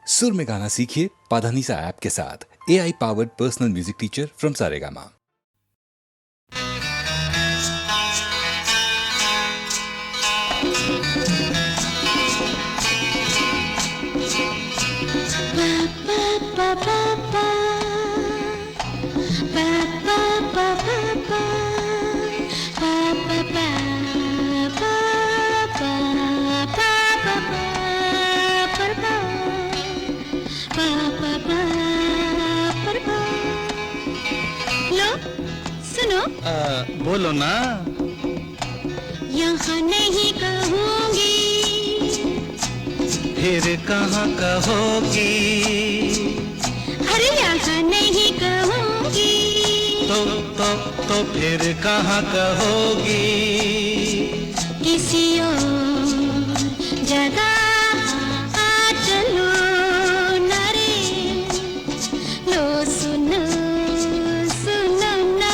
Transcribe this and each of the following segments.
सुर में गाना सीखिए पाधानीसा ऐप के साथ। AI powered personal music teacher from Saregama. बोलो ना। यहाँ नहीं कहूँगी, फिर कहाँ कहोगी? अरे यहाँ नहीं कहूँगी, तो फिर कहाँ कहोगी? किसी और जगह आ चलो ना रे, लो सुनो सुनो ना।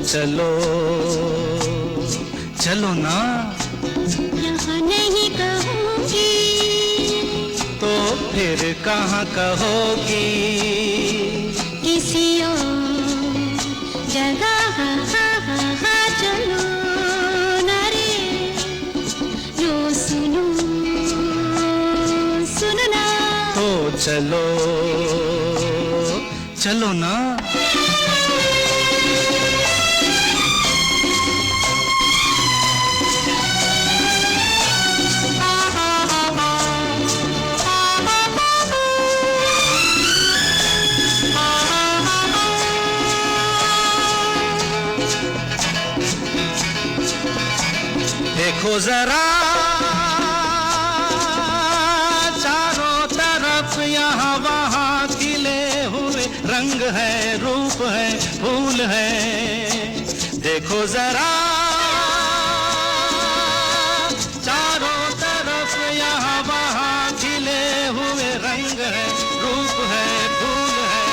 चलो चलो ना। यहाँ नहीं कहूँगी, तो फिर कहाँ कहोगी? किसी और जगह चलो ना रे, लो सुनो सुनो ना। तो चलो चलो ना। देखो जरा चारों तरफ यहाँ वहाँ खिले हुए रंग है, रूप है, फूल है। देखो जरा चारों तरफ यहाँ वहाँ खिले हुए रंग है, रूप है, फूल है।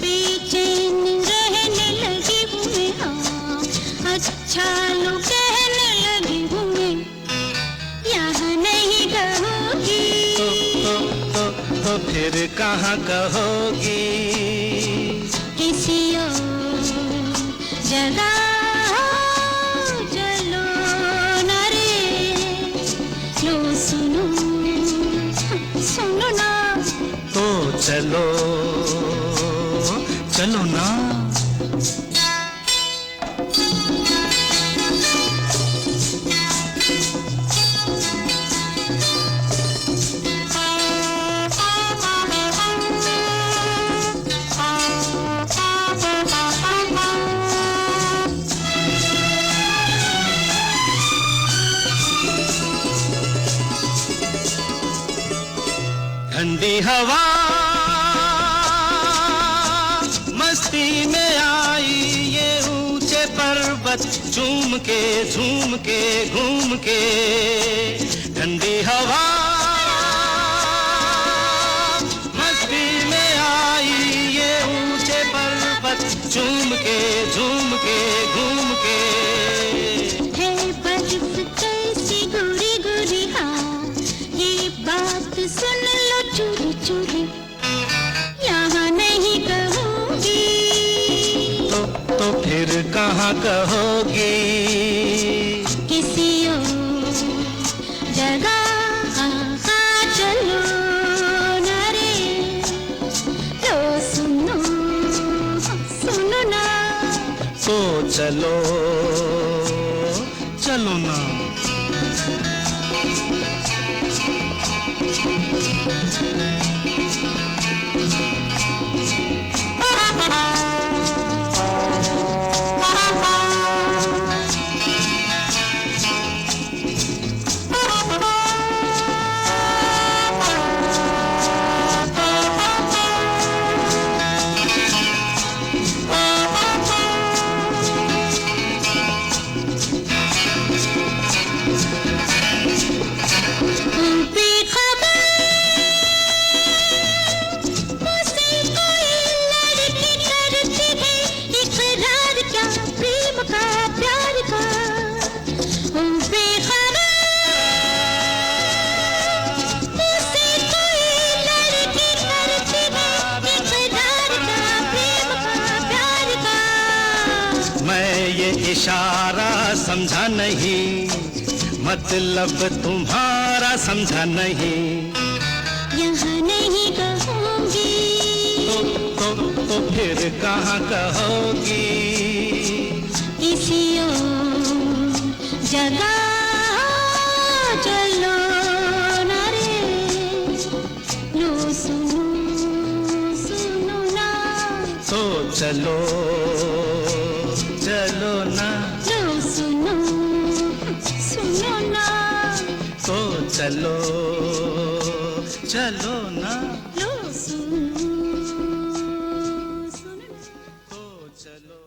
बेचैन रहने लगी हूँ मैं, हाँ अच्छा लो कहने लगी हूँ मैं, यहाँ नहीं कहूँगी। तो फिर कहाँ कहोगी? किसी और जगह चलो ना रे, लो सुनो सुनो ना। तो चलो चलो ना। ठंडी हवा मस्ती में आई, ये ऊंचे पर्वत झूम के घूम के। ठंडी हवा मस्ती में आई, ये ऊंचे पर्वत झूम के घूम के। है बर्फ कैसी गोरी गोरी, हाँ ये बात सुन लो चोरी चोरी, यहाँ नहीं कहूँगी। तो फिर कहाँ कहोगी? किसी और जगह चलो ना रे, लो सुनो सुनो ना। तो चलो चलो ना। इशारा समझा नहीं, मतलब तुम्हारा समझा नहीं। यहाँ नहीं कहूँगी तो फिर कहाँ कहोगी? किसी और जगह चलो ना रे, लो सुनो सुनो ना, तो चलो चलो ना, लो सुनो सुनो ना, तो चलो चलो ना, लो सुनो सुनो ना। तो चलो।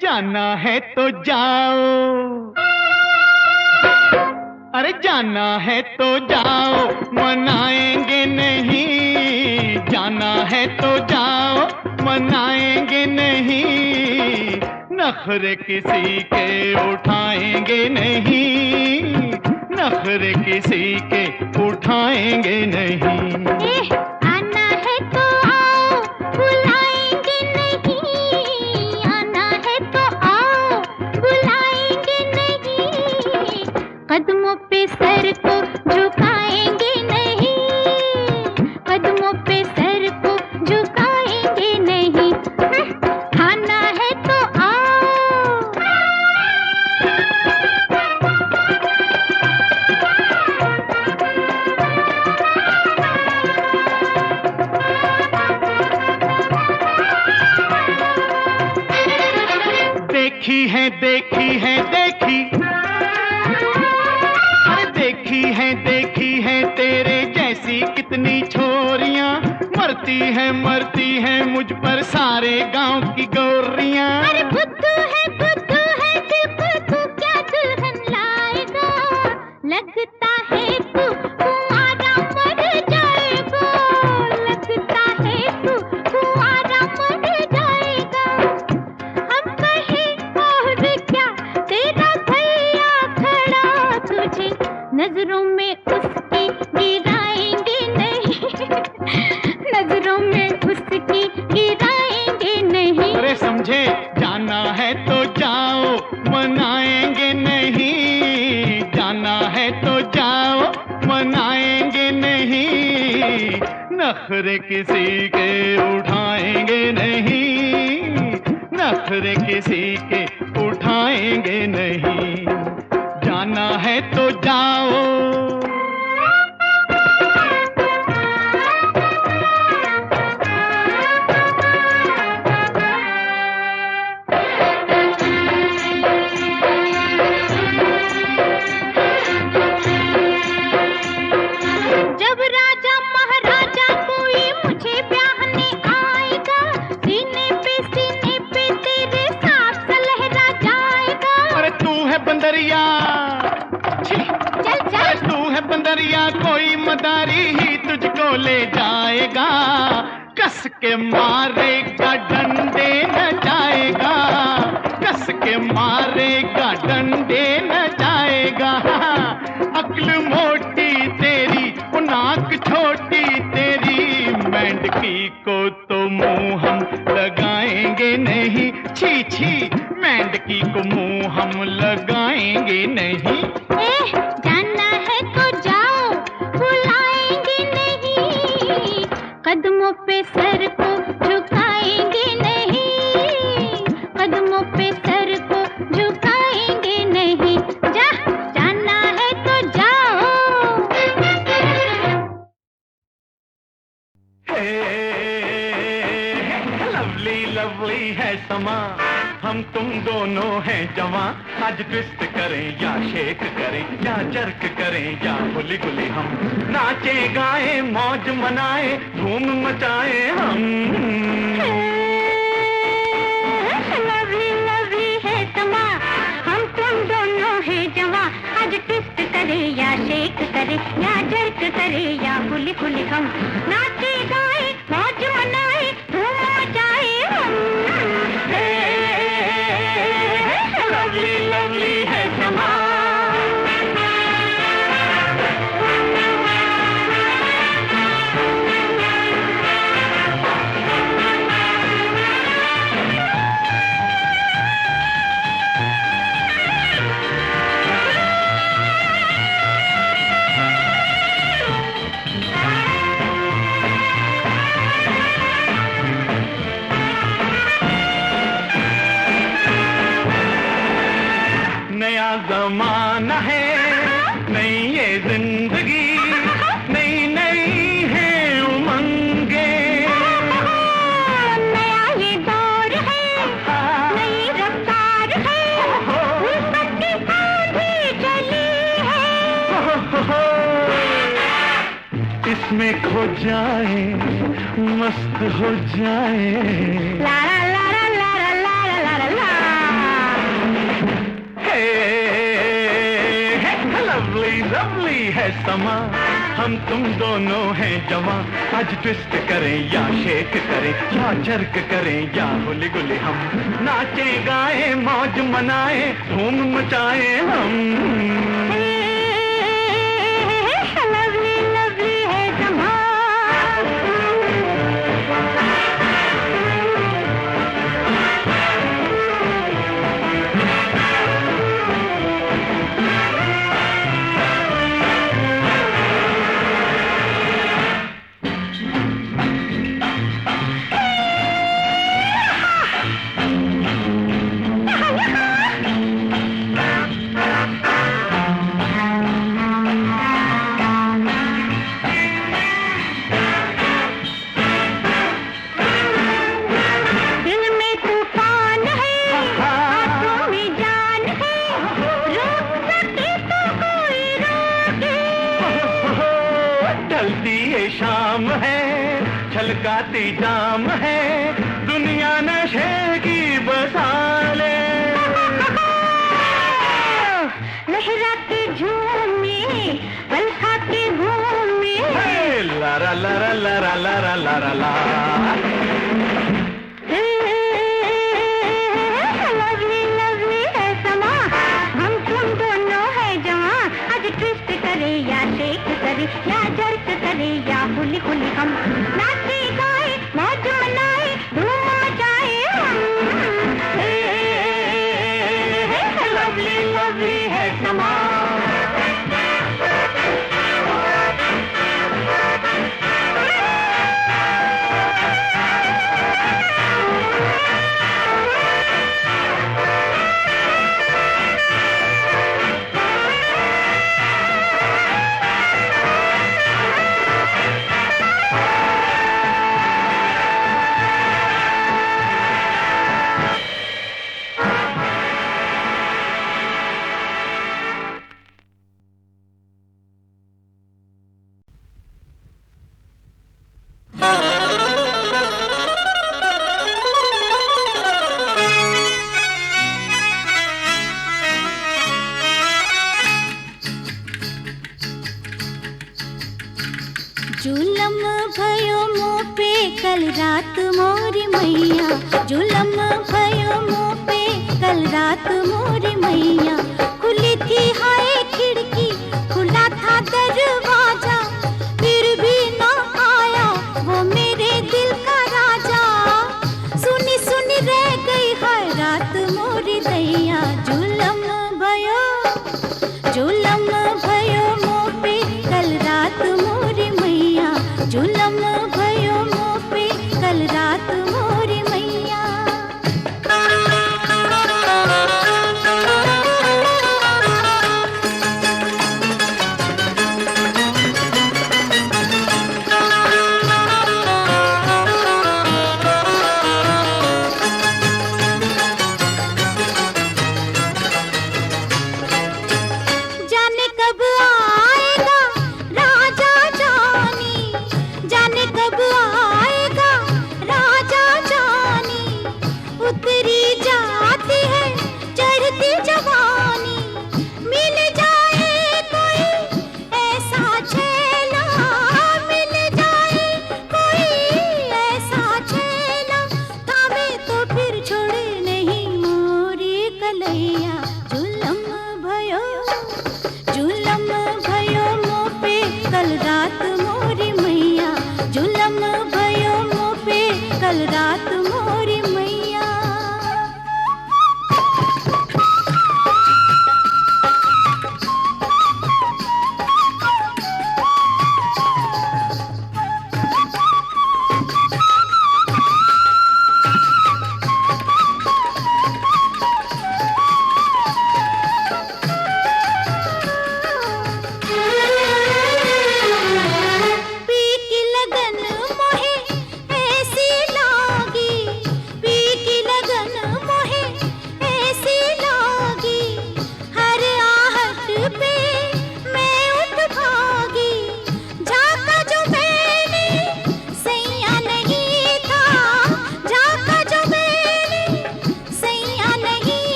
जाना है तो जाओ, अरे जाना है तो जाओ, मनाएंगे नहीं। जाना है तो जाओ, मनाएंगे नहीं। नखरे किसी के उठाएंगे नहीं, नखरे किसी के उठाएंगे नहीं। आना है तो आओ, बुलाएंगे नहीं। आना है तो आओ, बुलाएंगे नहीं। कदमों पे सर को झुकाएंगे नहीं, कदमों पे सर को झुकाएंगे नहीं। आना है तो आओ। देखी है देखी है देखी, अरे देखी है तेरे जैसी कितनी छोरियां। मरती है मुझ पर सारे गांव की गोरियां। अरे बुद्धू है दिल पर तू क्या दुल्हन लाएगा। लगता है तू कुंवारा मर जाएगा, लगता है तू कुंवारा मर जाएगा। हम कहें और क्या, तेरा भैया खड़ा तुझे नजरों में उसकी गिराएंगे नहीं, नजरों में उसकी गिराएंगे नहीं। अरे समझे, जाना है तो जाओ, मनाएंगे नहीं। जाना है तो जाओ, मनाएंगे नहीं। नखरे किसी के उठाएंगे नहीं, नखरे किसी के उठाएंगे नहीं। जाना है तो जाओ। जब राजा महाराजा कोई मुझे ब्याहने आएगा, सीने पे तेरे साथ सा लहरा जाएगा। अरे तू है बंदरिया, चल अरे तू है बंदरिया, कोई मदारी ही तुझको ले जाएगा। कस के मारेगा डंडे न जाएगा, कस के मारेगा डंडे न जाएगा। अक्ल मोटी तेरी, वो नाक छोटी तेरी। मेंढकी को तो मुंह हम लगाएंगे नहीं, छी छी मेंढकी को मुंह हम लगाएंगे नहीं। जाना है तो जाओ, बुलाएंगे नहीं। कदमों पे सर को झुकाएंगे नहीं, कदमों पे सर को झुकाएंगे नहीं। जाना है तो जाओ। लवली लवली है समा, हम तुम दोनों हैं जवां। आज ट्विस्ट करें या शेक करें, या जर्क करें या गुली गुली। हम नाचे गाए, मौज मनाए, धूम मचाए हम। लवली है समा, हम तुम दोनों हैं जवां। आज ट्विस्ट करे या शेक करे, या जर्क करे या गुली गुली। हम नाचे गाए, मौज मनाए, धूम मचाए हम। लवली लवली है समा। नया जमाना है, नई ये जिंदगी, नई नई है उमंगे। नया ये दौर है, नई रफ्तार है, उल्फत की आंधी चली है। इसमें खो जाए, मस्त हो जाए। ला ला ला ला ला ला ला ला ला। लवली लवली है समा, हम तुम दोनों हैं जवां। आज ट्विस्ट करें या शेक करें, या जर्क करें या हुली गुली, हम नाचें गाएं मौज मनाएं, धूम मचाएं हम। लवली लवली है समा। दिल में तूफान है, हाथों में जान है, रोक सके तो कोई रोके। ढलती ये शाम है, छलकाती जाम है, दुनिया नशे की बसाले। लहरा के झूमे, पल खा के घूमे। लारा लारा लारा लारा लारा ला। लवली लवली है समा, हम तुम दोनों है जवां। आज ट्विस्ट करे या शेक करे, या जर्क करे या हुली हुली, हम नाचे गाए मौज मनाए, धूम मचाए हम। लवली लवली है समा। जुलम भयो मुँह पे कल रात मोरी मैया, जुलम भयो मुँह पे कल रात मोरी मैया। खुली थी हाय खिड़की, खुला था दरवाजा, फिर भी ना आया वो मेरे दिल का राजा। सुनी सुनी रह गई हाय रात मोरी दैया। जुलम भयो मुँह पे कल रात मोरी मैया, जुलम भयो मुँह पे कल रात मोरी मैया।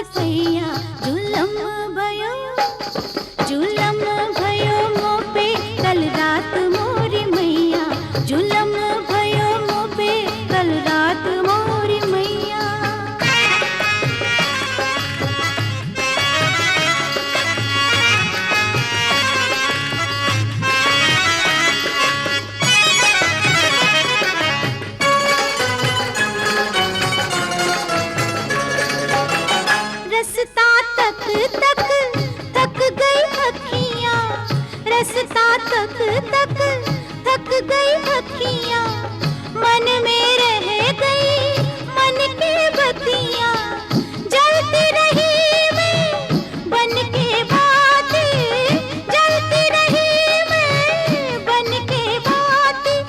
सिपैया जुलम भयो मोपे कल रात मोरी मैया जुलम भयो मोपे कल रात मोरी मैया रस्ता तक थक गई अखियाँ रस्ता तक थक गई अखियाँ मन में रह गई मन की बत्तियाँ जलती रही मैं बन के बातें जलती रही मैं बन के बातें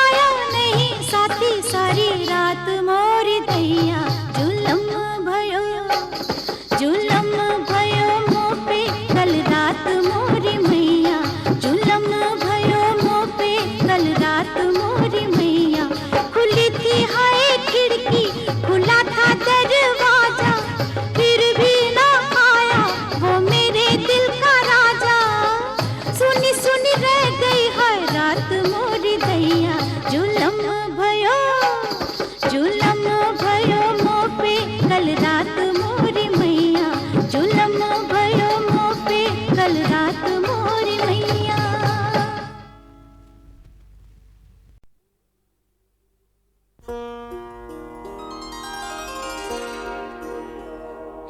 आया नहीं साथी सारी रात मोरी दैया जुलम भयो मोपे कल रात मोरी मैया जुलम भयो मोपे कल रात मोरी मैया खुली थी हाय खिड़की खुला था दरवाजा फिर भी ना आया वो मेरे दिल का राजा सुनी सुनी रह गई है रात मोरी दैया जुलम भयो मोपे कल रात मोरी मैया जुलम भयो मोपे कल रात मोरी मैया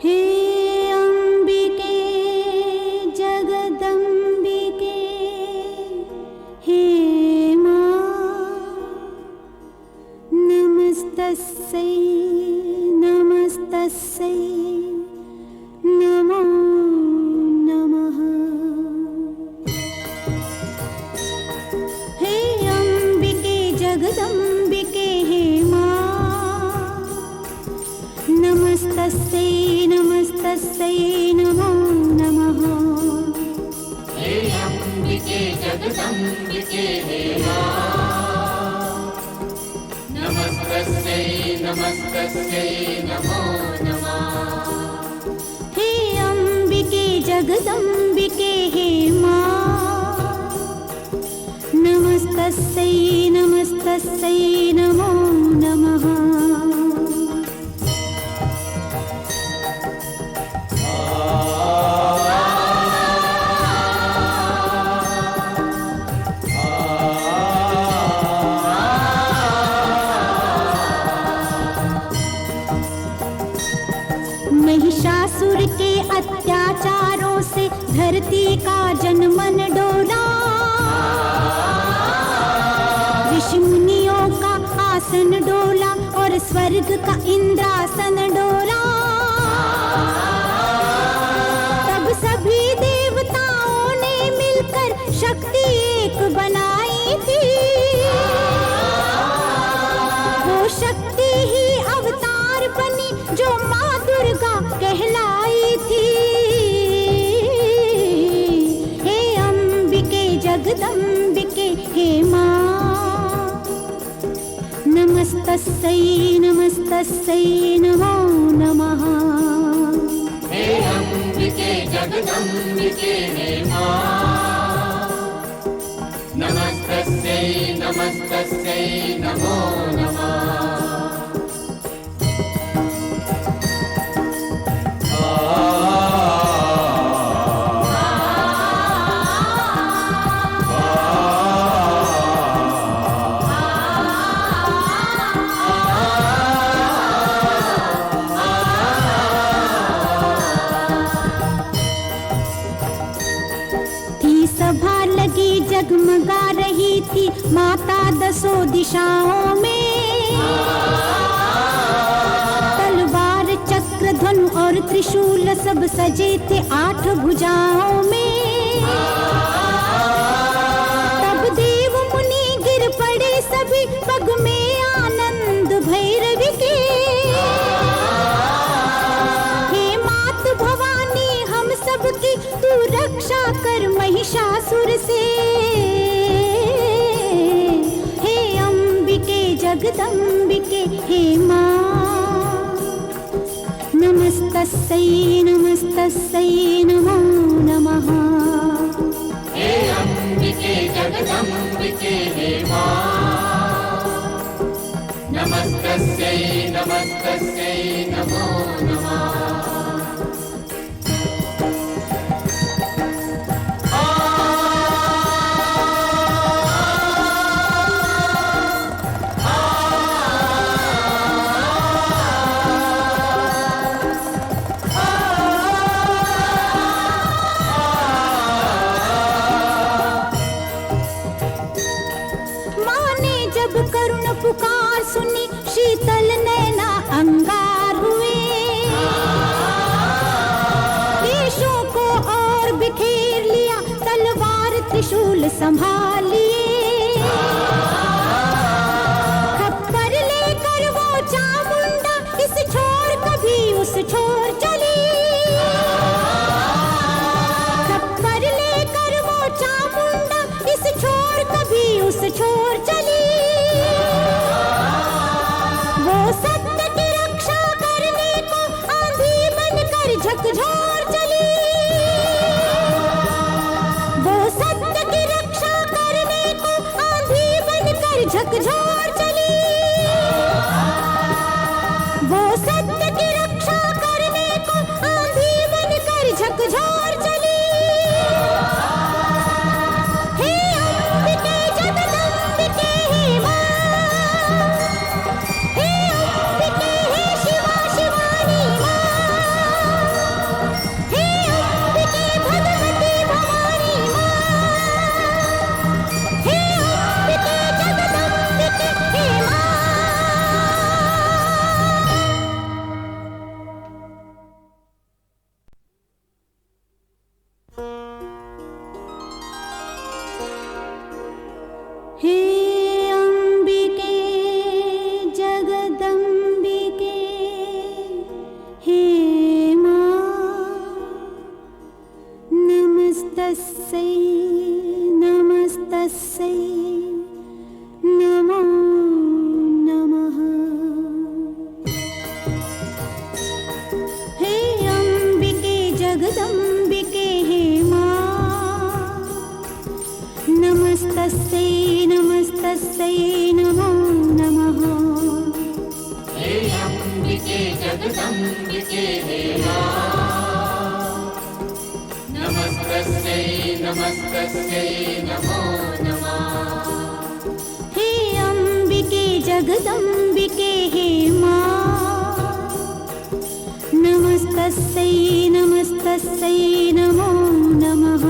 हे अंबिके जगदंबिके हे मां नमस्तस्यै नमो नमः हे अंबिके जगदंबिके हे मां नमस्तस्यै नमो नमः हे अंबिके जगदंबिके हे मां नमस्तस्यै नमो नमः हे अंबिके जगदंबिके हे मां नमस्तस्यै नमो नमः महिषासुर के अत्याचारों से धरती का जनमन डोला ऋषि मुनियों का आसन डोला और स्वर्ग का इंद्रासन डोला तब सभी देवताओं ने मिलकर शक्ति एक बनाई थी वो शक्ति ही अवतार बनी जो माँ दुर्गा कहलाई थी हे अंबिके जगदंबिके हे मां नमस्तस्यै नमो नमः हे अंबिके जगदंबिके हे मां नमस्तस्यै नमो नमः जगमगा रही थी माता दसों दिशाओं में तलवार चक्र धनु और त्रिशूल सब सजे थे 8 भुजाओं में तब देव मुनि गिर पड़े सभी पग में आनंद भैरवी के हे मात भवानी हम सबकी तू रक्षा कर महिषासुर से हे जगदंबिके हे मां नमस्तस्यै नमस्तस्यै नमस्तस्यै नमो नमः। हे अम्बिके जगदम्बिके हे मां नमस्तस्यै नमस्तस्यै नमो नमः। पुकार सुनी शीतल नैना अंगार हुए, देशों को और बिखेर लिया, तलवार त्रिशूल संभाल लिए। खप्पर लेकर वो चामुंडा इस छोर कभी उस छोर चली। खप्पर लेकर वो चामुंडा इस छोर कभी उस छोर चली। सत्य की रक्षा करने को आंधी बनकर झकझोर चली। वो सत्य की रक्षा करने को आंधी बनकर झकझोर चली। वो सत्य की रक्षा करने को आंधी बनकर झकझोर चली। हे अम्बिके जगदम्बिके हे मां, जगदम्बिके हे मां नमस्तस्यै नमस्तस्यै नमो नमः।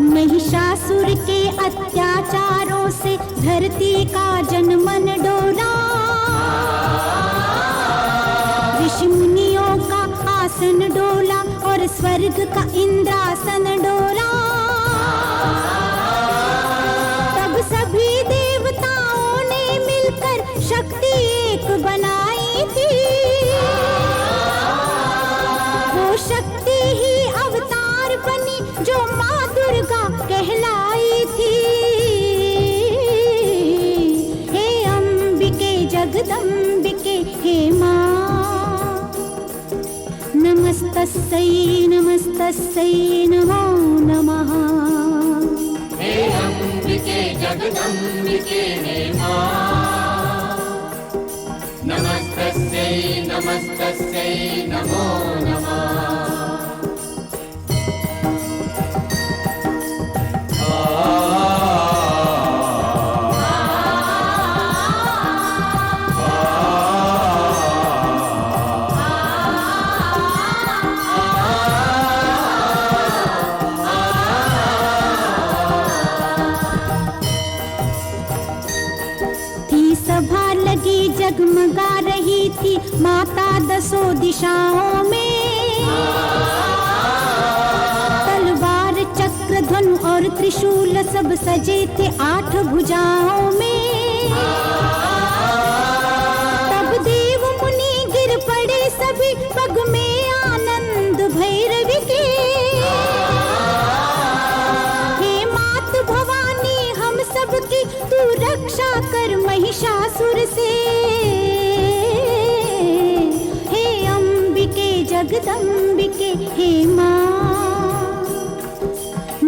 महिषासुर के अत्याचारों से धरती का जनमन डोला, ऋषि मुनियों का आसन डोला और स्वर्ग का इंद्रासन डोला। तब सभी देवताओं ने मिलकर शक्ति एक बनाई थी। वो शक्ति ही अवतार बनी जो माँ दुर्गा कहलाई थी। हे अम्बिके जगदम्बिके हे मां नमस्तस्यै नमस्तस्यै नमो नमः। हे अम्बिके जगदम्बिके हे मां नमस्तस्यै नमस्तस्यै नमो नमः। जगमगा रही थी माता दसों दिशाओं में, तलवार चक्र धनु और त्रिशूल सब सजे थे 8 भुजाओं में। तब देव मुनि जगदम्बिके हे मां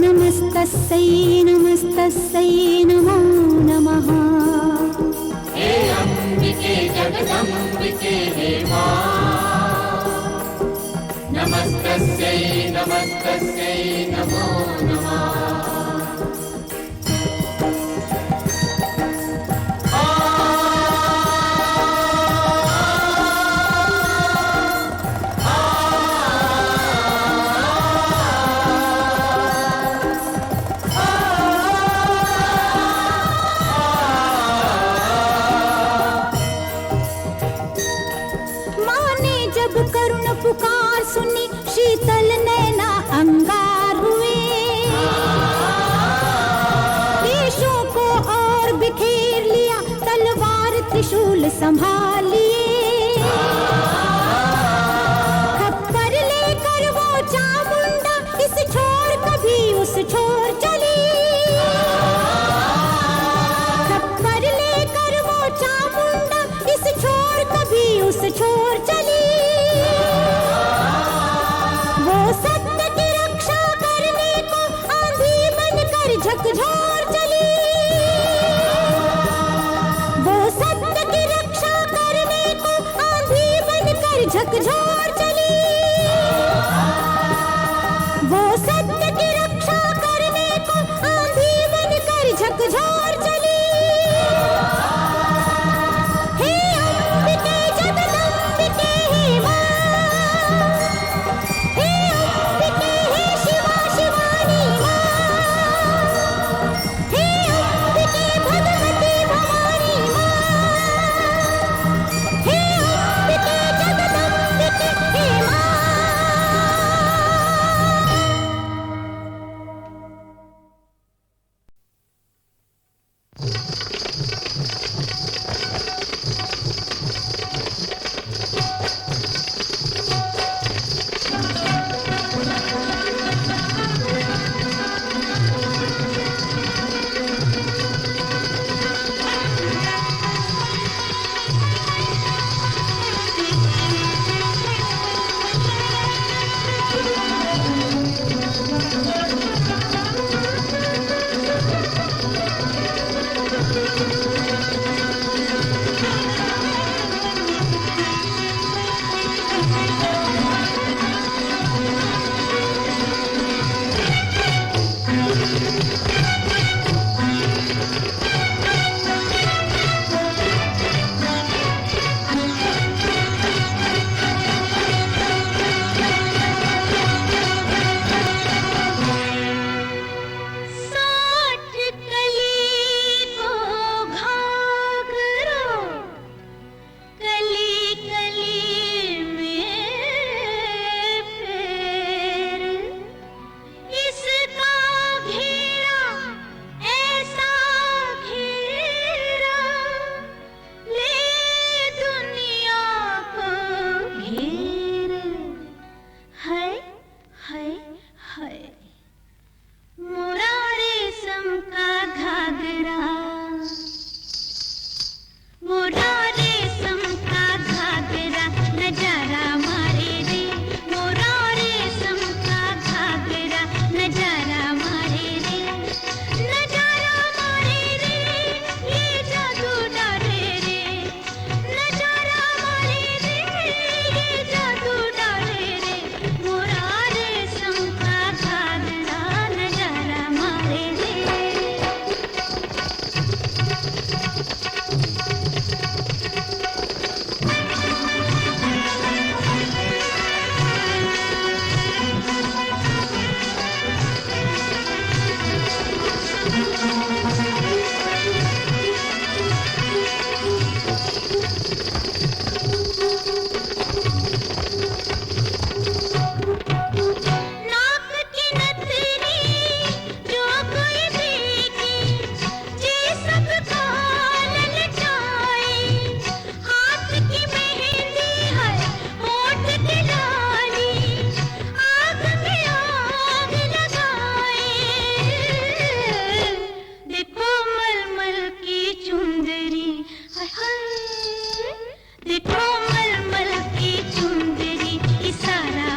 नमस्तस्यै नमस्तस्यै नमो नमः हे अम्बिके जगदम्बिके हे मां नमस्तस्यै नमस्तस्यै नमो नमः पुकार सुनी शीतल नैना अंगार हुए देशों को और बिखेर लिया तलवार त्रिशूल संभाल लिए खप्पर लेकर वो चामुंडा इस छोर कभी उस छोर चली खप्पर लेकर वो चामुंडा इस छोर कभी उस छोर चली सत्य की रक्षा करने को आंधी बनकर झकझोर चली वो सत्य की रक्षा करने को आंधी बनकर झकझोर चली वो सत्य की रक्षा करने को आंधी बनकर झकझोर चली हे अम्बिके जगदम्बिके हे मां देखो मलमल की चुंदरी इशारा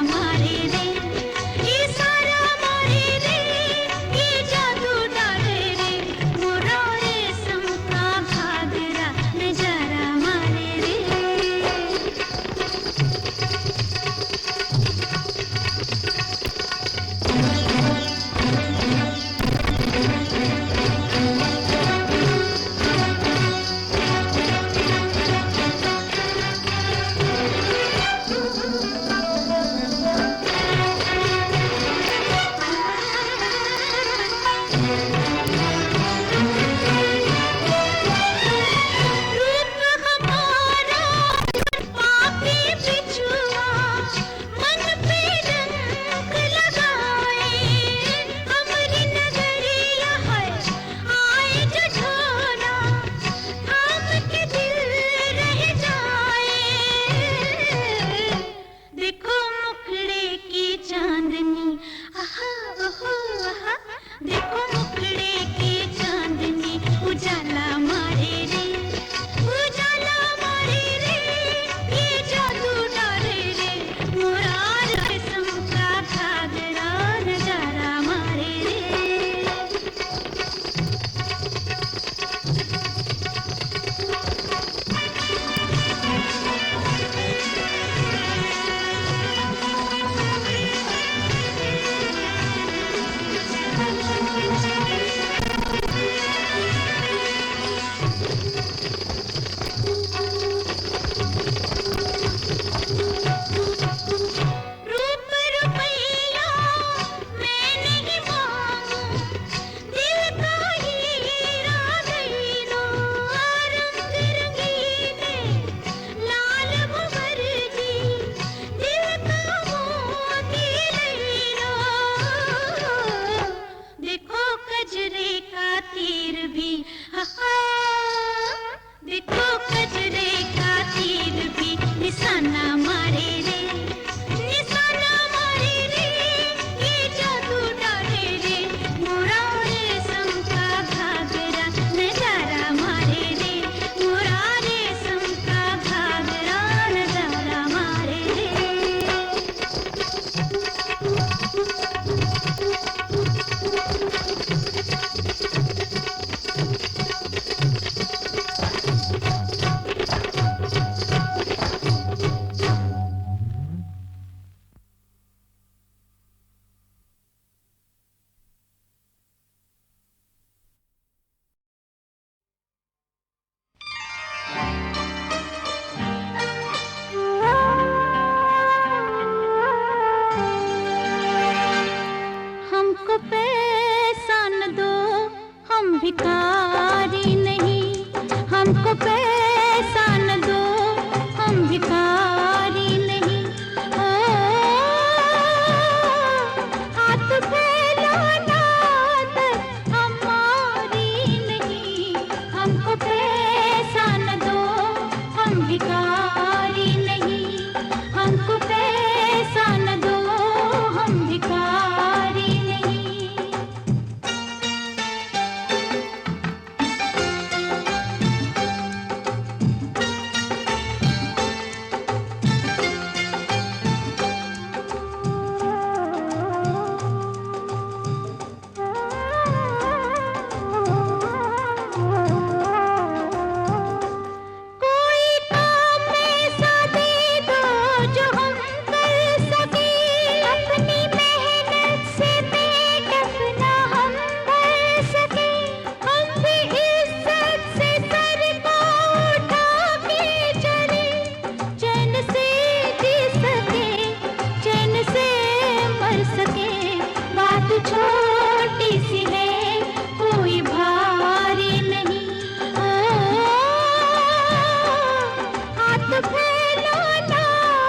फैलो ना,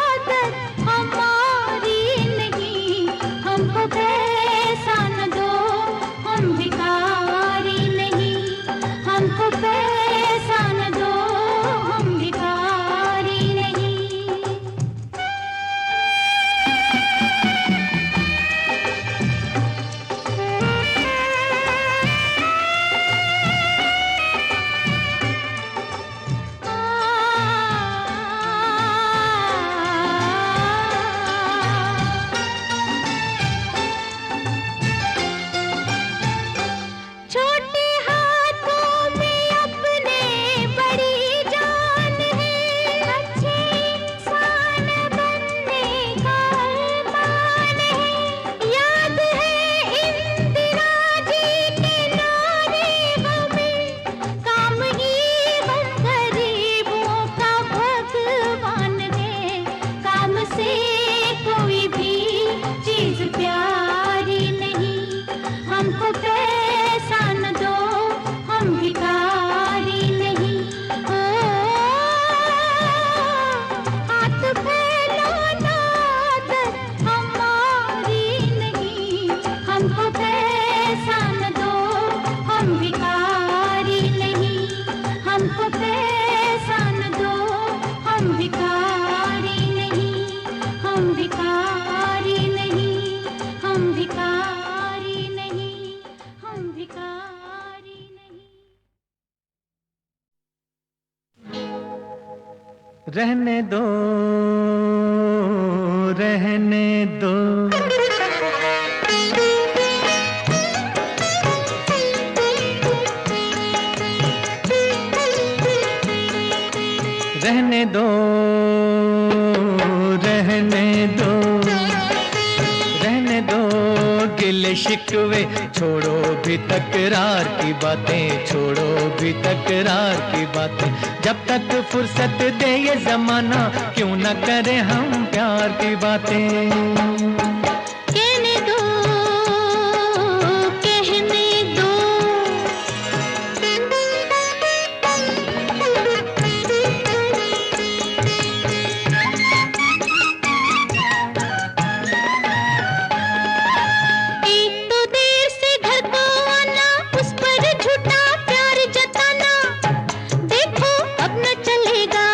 आदत हमारी नहीं, हमको पैसा न दो, हम भिखारी नहीं, हमको पैसा न दो, हम भिखारी नहीं। छोटे हाथों में अपने बड़ी जान है, अच्छे इंसान बनने का अरमान है। याद है इंदिरा जी के नारे हमें, काम ही बन गरीबों का भगवान है। काम से कोई भी चीज प्यारी नहीं, हमको पैसा न दो, हम भिखारी नहीं। ओ हाथ फैलो ना, आदत हमारी नहीं, हमको पैसा न दो, हम भिखारी नहीं, हमको पैसा न दो, हम भिखारी नहीं, हम भिखारी नहीं, हम भिखारी नहीं, हम भिखारी नहीं। रहने दो, रहने दो, रहने दो, रहने दो, रहने दो गिले शिकवे, छोड़ो भी तकरार की बातें, छोड़ो भी तकरार की बातें। जब तक फुर्सत दे ये जमाना, क्यों न करें हम प्यार की बातें। कहने दो, कहने दो, एक तो देर से घर को आना, उस पर झूठा प्यार जताना, देखो अब न चलेगा,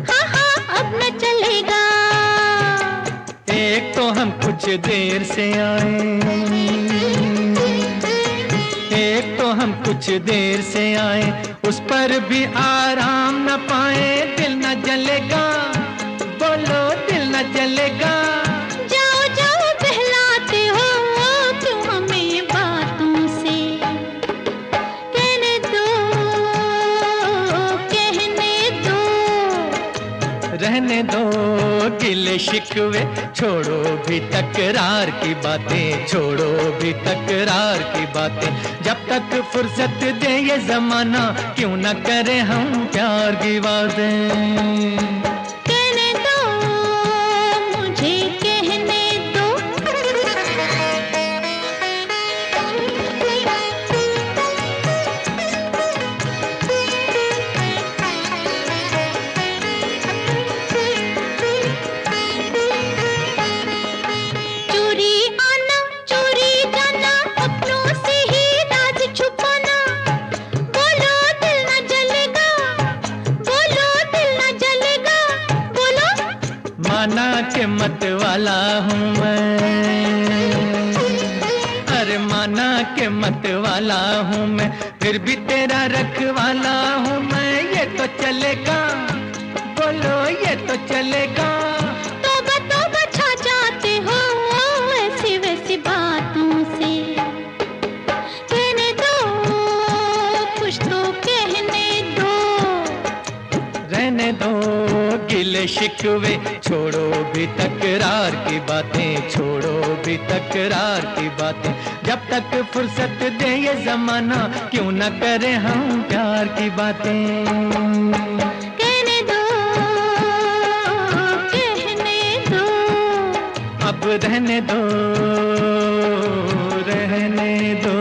हाँ हाँ अब न चलेगा। एक तो हम कुछ देर से आए, एक तो हम कुछ देर से आए, उस पर भी आराम न पाए। दिल न जलेगा, बोलो दिल न जलेगा। जाओ जाओ बहलाते हो क्यों हमें बातों से, कहने दो, कहने दो, रहने दो गिले शिकवे, छोड़ो भी तकरार की बातें, छोड़ो भी तकरार की बातें। जब तक फुर्सत दे ये जमाना, क्यों न करें हम प्यार की बातें। कहने दो, मुझे कहने दो। चोरी आना, चोरी जाना, अपनों से ही राज छुपाना, बोलो दिल न जलेगा, बोलो दिल न जलेगा, बोलो। माना के मत वाला हूँ मैं, अरे माना के मत वाला हूँ मैं, फिर भी तेरा रखवाला हूँ मैं। ये तो चलेगा, बोलो ये तो चलेगा। तौबा तौबा छा जाते हो ऐसी वैसी बातों से, कहने दो, कुछ तो कहने दो। रहने दो गिले शिकवे, छोड़ो भी तकरार की बातें, छोड़ो भी तकरार की बातें। जब तक फुर्सत दे ये जमाना, क्यों न करें हम प्यार की बातें। कहने दो, कहने दो, अब रहने दो, रहने दो।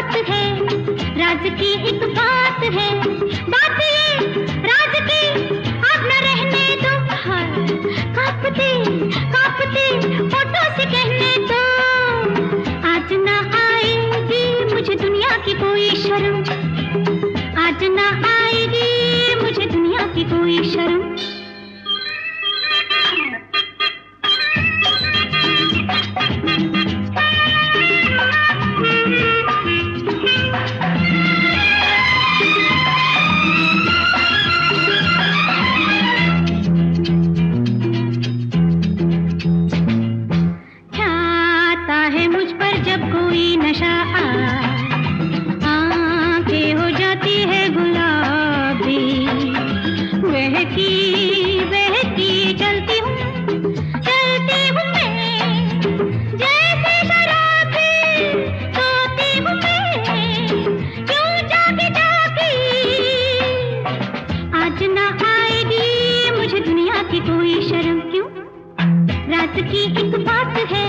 बात है, राज की एक बात है, बात ये राज की अब न रहने दो। हाय कांपते कांपते होठों से कहने दो, आज न आएगी मुझे दुनिया की कोई शर्म, आज न आएगी मुझे दुनिया की कोई शर्म। छाता है मुझ पर जब कोई नशा आंखें हो जाती है गुलाबी, बहकी बहकी चलती हूँ मैं जैसे शराबी, सोती हूँ मैं क्यों जागी जागी। आज ना आएगी मुझे दुनिया की कोई शर्म, क्यों? राज की एक बात है,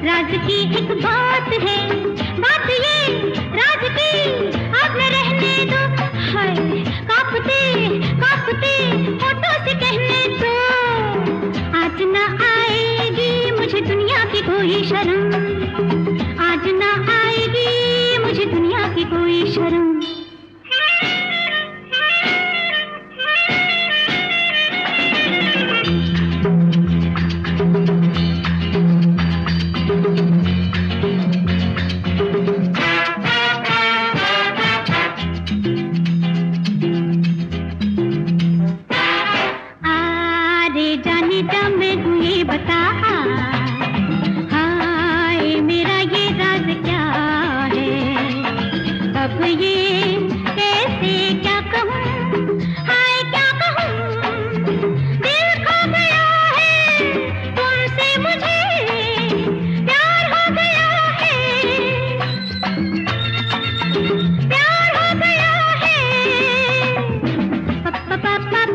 राज की एक बात है, बात ये राज की अब न रहने दो। हाय कांपते कांपते होठों से कहने दो, आज न आएगी मुझे दुनिया की कोई शर्म, आज न आएगी मुझे दुनिया की कोई शर्म। जाने जा मैं हूँ ये बता, हाय मेरा ये राज क्या है, अब ये कैसे क्या कहूँ, हाय क्या कहूँ, दिल खो गया है तुमसे, मुझे प्यार हो गया है, प्यार हो गया है। पप्पा पप्पा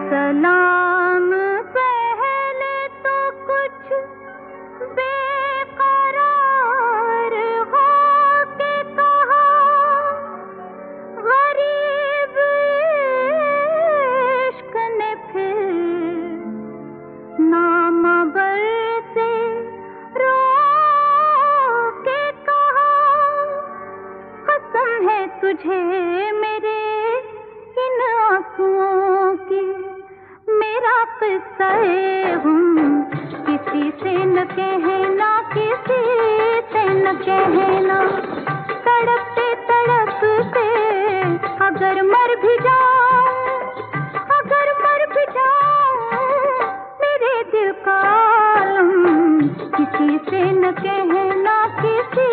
सलाम पहले तो कुछ बेकरार हो के कहा, गरीब इश्क ने फिर नामबर से रो के कहा, कसम है तुझे मेरे इन आंसुओं की, मेरा किस्सा है किसी से न कहना, किसी से न कहना। तड़पते तड़पते अगर मर भी जाऊं, अगर मर भी जाऊं, मेरे दिल का आलम किसी से न कहना, किसी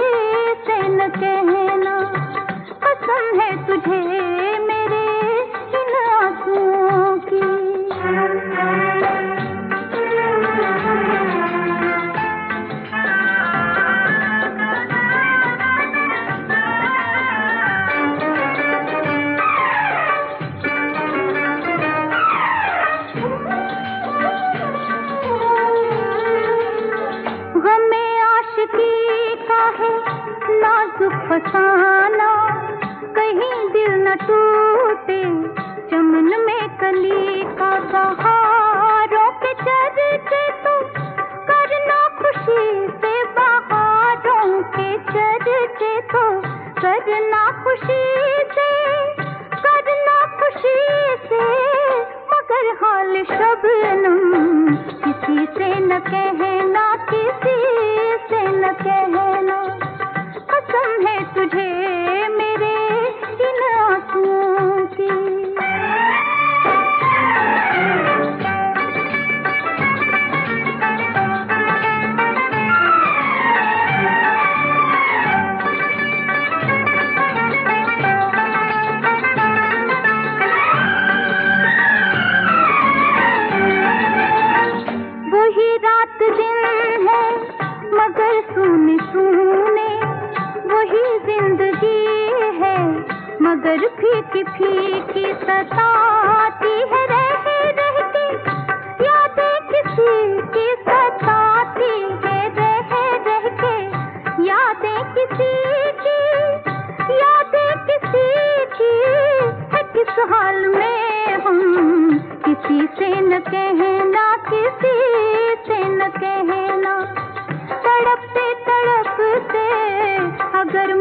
से न कहना। कसम है तुझे मेरे इन आंसुओं की। गमे आशिकी का है नाजुक फसाना, कहीं दिल न टूटे चमन में कली का बहारों के चर्चे, तो करना खुशी से बहारों के चर्चे, तो करना खुशी से, करना खुशी से, मगर हाल शबनम किसी से न कहना, किसी से न कहना। कसम है तुझे मेरे इन आंसुओं की। वही रात दिन है मगर सुने सुने, वही जिंदगी नजर फीकी फीकी सताती है रह रह के, यादें किसी की सताती है रह रह के, यादें किसी की है किस हाल में हम, किसी से न कहना, किसी से न कहना, तड़पते तड़पते अगर